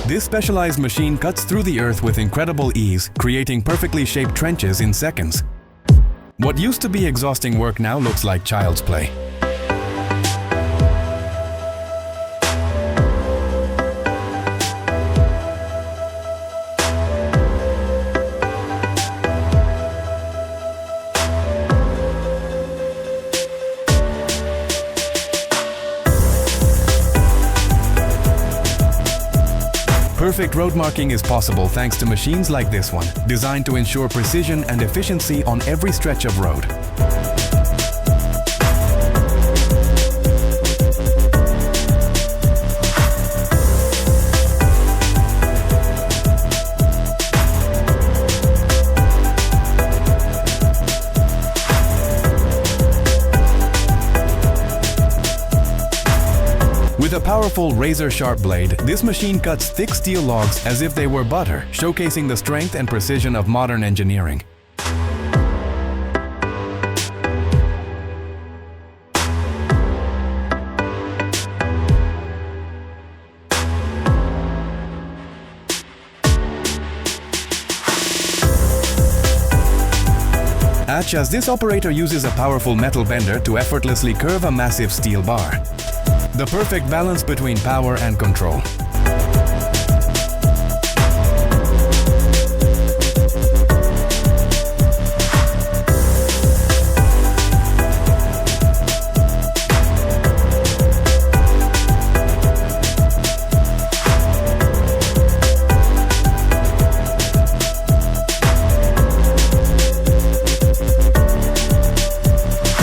This specialized machine cuts through the earth with incredible ease, creating perfectly shaped trenches in seconds. What used to be exhausting work now looks like child's play. Perfect road marking is possible thanks to machines like this one, designed to ensure precision and efficiency on every stretch of road. With a powerful razor-sharp blade, this machine cuts thick steel logs as if they were butter, showcasing the strength and precision of modern engineering. As this operator uses a powerful metal bender to effortlessly curve a massive steel bar. The perfect balance between power and control.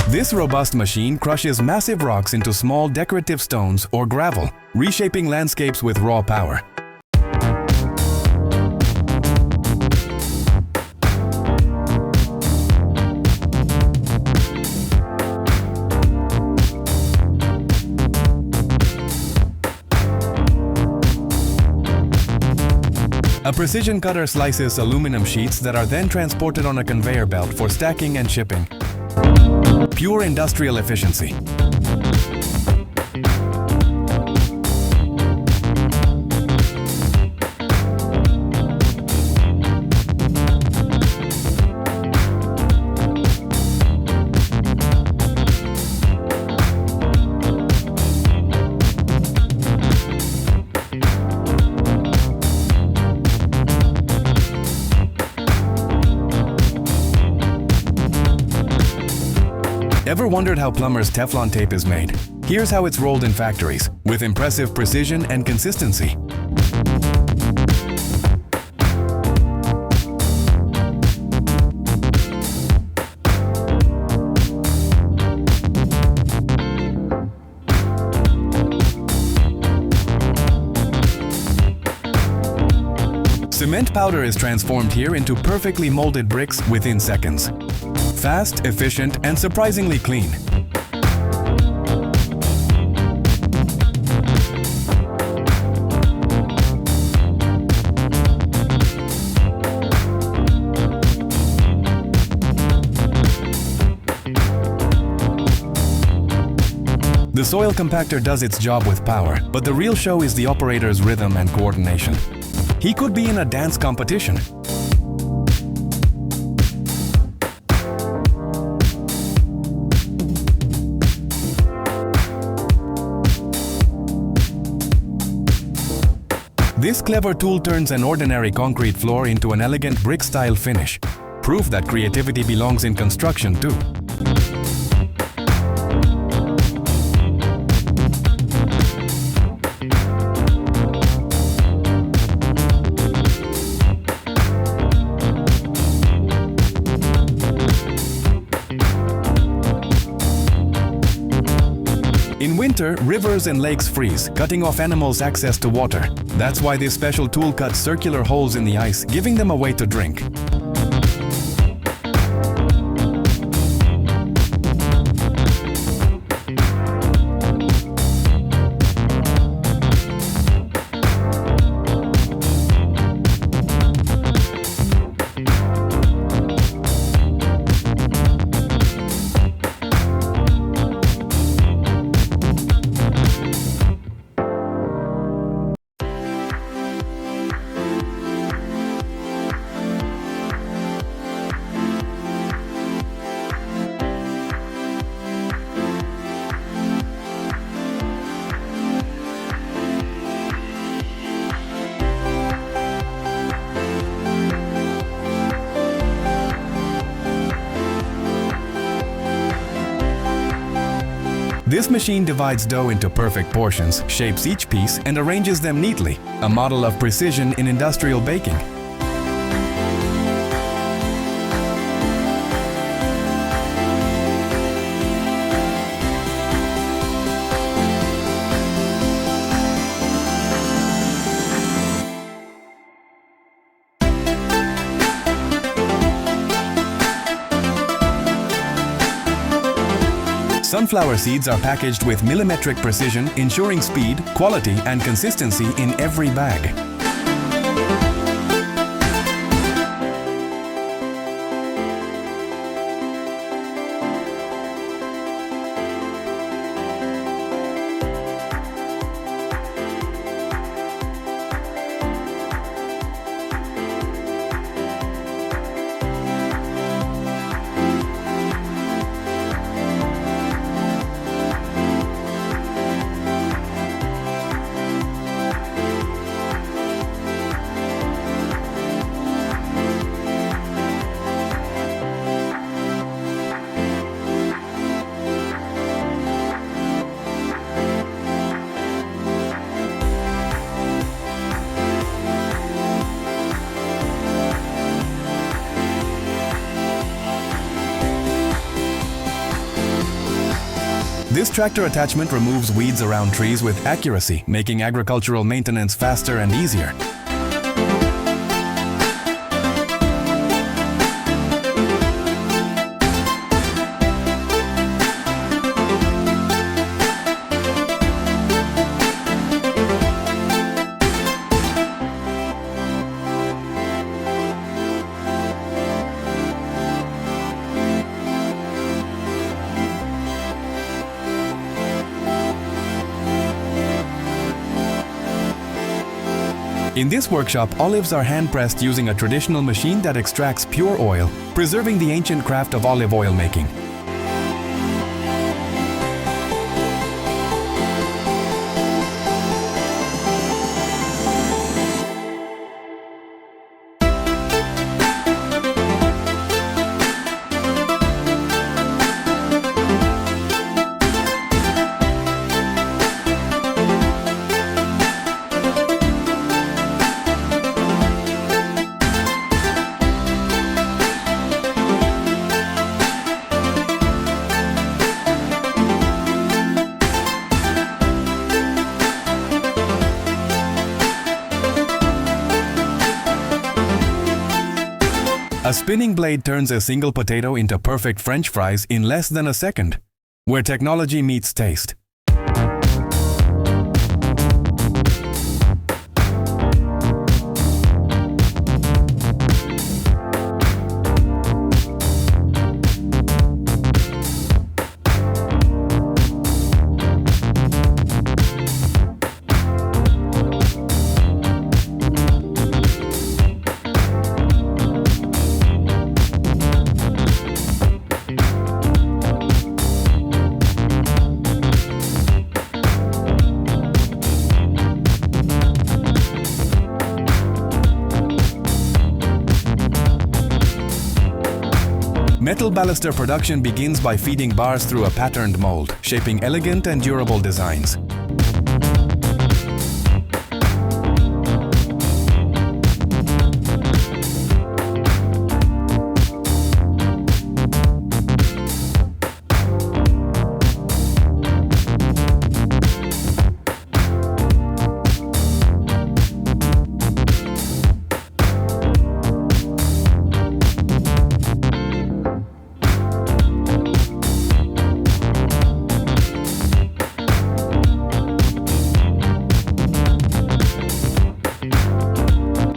This robust machine crushes massive rocks into small decorative stones or gravel, reshaping landscapes with raw power. A precision cutter slices aluminum sheets that are then transported on a conveyor belt for stacking and shipping. Pure industrial efficiency. Ever wondered how plumbers' Teflon tape is made? Here's how it's rolled in factories, with impressive precision and consistency. Cement powder is transformed here into perfectly molded bricks within seconds. Fast, efficient, and surprisingly clean. The soil compactor does its job with power, but the real show is the operator's rhythm and coordination. He could be in a dance competition. This clever tool turns an ordinary concrete floor into an elegant brick-style finish. Proof that creativity belongs in construction too. In winter, rivers and lakes freeze, cutting off animals' access to water. That's why this special tool cuts circular holes in the ice, giving them a way to drink. This machine divides dough into perfect portions, shapes each piece, and arranges them neatly, a model of precision in industrial baking. Sunflower seeds are packaged with millimetric precision, ensuring speed, quality, and consistency in every bag. This tractor attachment removes weeds around trees with accuracy, making agricultural maintenance faster and easier. In this workshop, olives are hand-pressed using a traditional machine that extracts pure oil, preserving the ancient craft of olive oil making. A spinning blade turns a single potato into perfect French fries in less than a second, where technology meets taste. Metal baluster production begins by feeding bars through a patterned mold, shaping elegant and durable designs.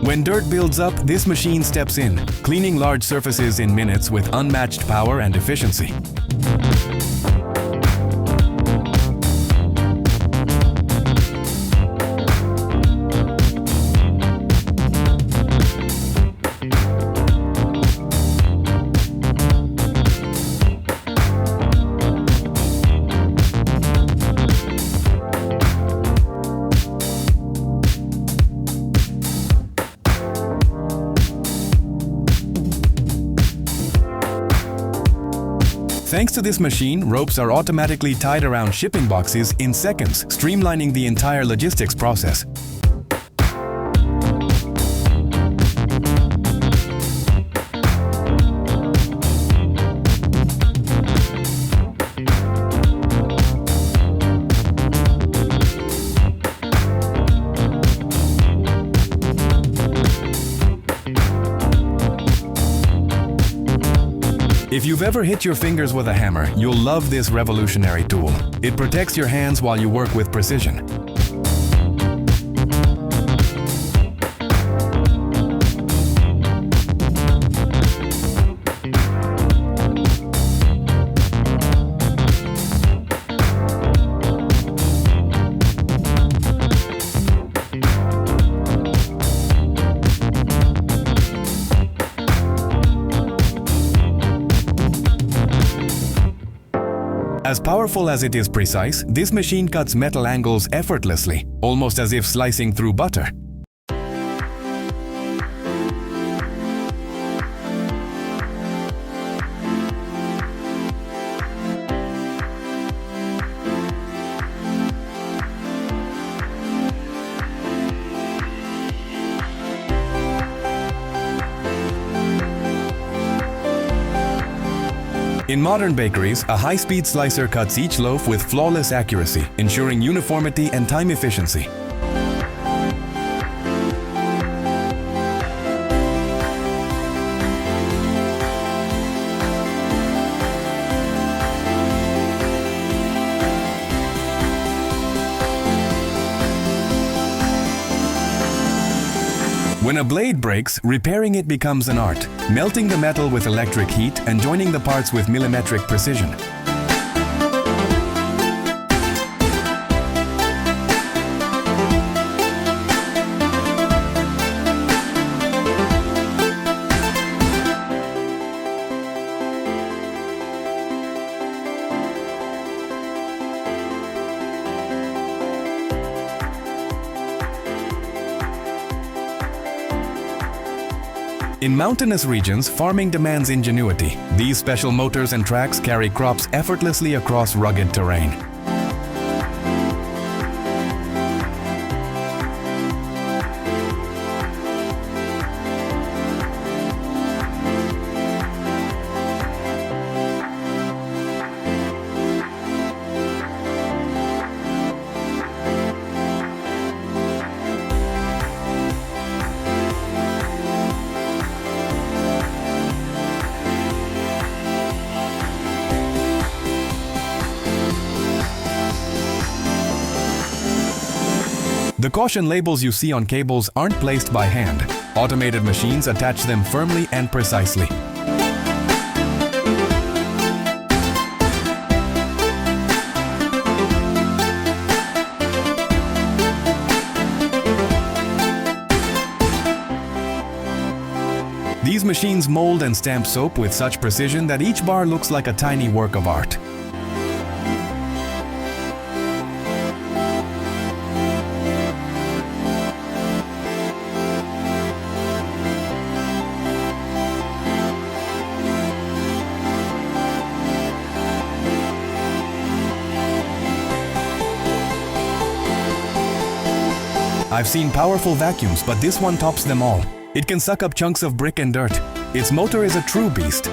When dirt builds up, this machine steps in, cleaning large surfaces in minutes with unmatched power and efficiency. Thanks to this machine, ropes are automatically tied around shipping boxes in seconds, streamlining the entire logistics process. If you've ever hit your fingers with a hammer, you'll love this revolutionary tool. It protects your hands while you work with precision. As powerful as it is precise, this machine cuts metal angles effortlessly, almost as if slicing through butter. In modern bakeries, a high-speed slicer cuts each loaf with flawless accuracy, ensuring uniformity and time efficiency. When a blade breaks, repairing it becomes an art, melting the metal with electric heat and joining the parts with millimetric precision. In mountainous regions, farming demands ingenuity. These special motors and tracks carry crops effortlessly across rugged terrain. The caution labels you see on cables aren't placed by hand. Automated machines attach them firmly and precisely. These machines mold and stamp soap with such precision that each bar looks like a tiny work of art. I've seen powerful vacuums, but this one tops them all. It can suck up chunks of brick and dirt. Its motor is a true beast.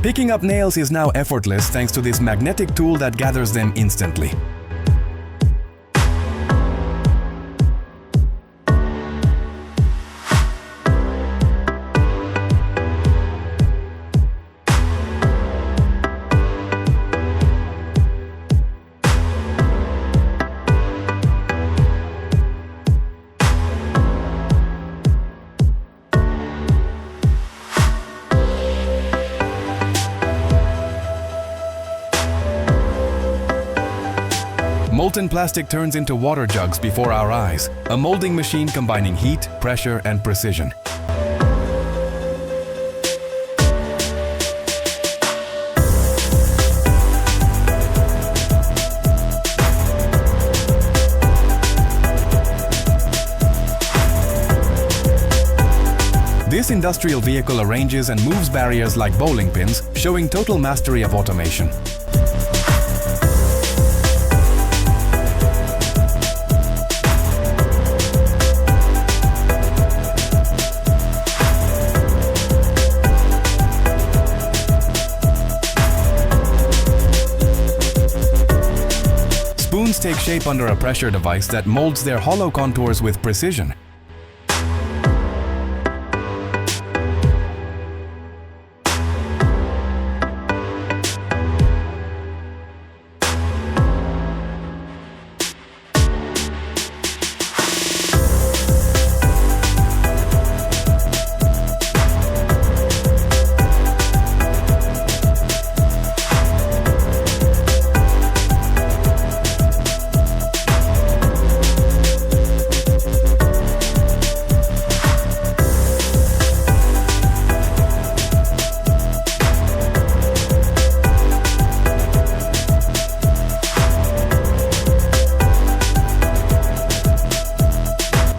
Picking up nails is now effortless thanks to this magnetic tool that gathers them instantly. Molten plastic turns into water jugs before our eyes, a molding machine combining heat, pressure, and precision. This industrial vehicle arranges and moves barriers like bowling pins, showing total mastery of automation. Spoons take shape under a pressure device that molds their hollow contours with precision.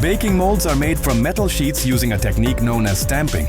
Baking molds are made from metal sheets using a technique known as stamping.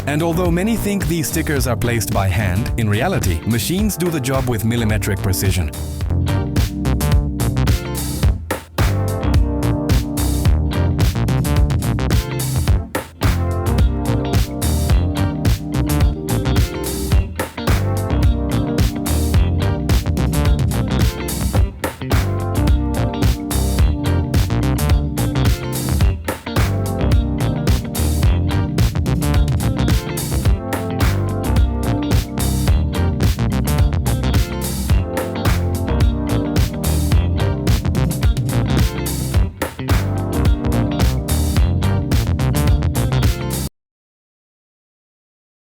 And although many think these stickers are placed by hand, in reality, machines do the job with millimetric precision.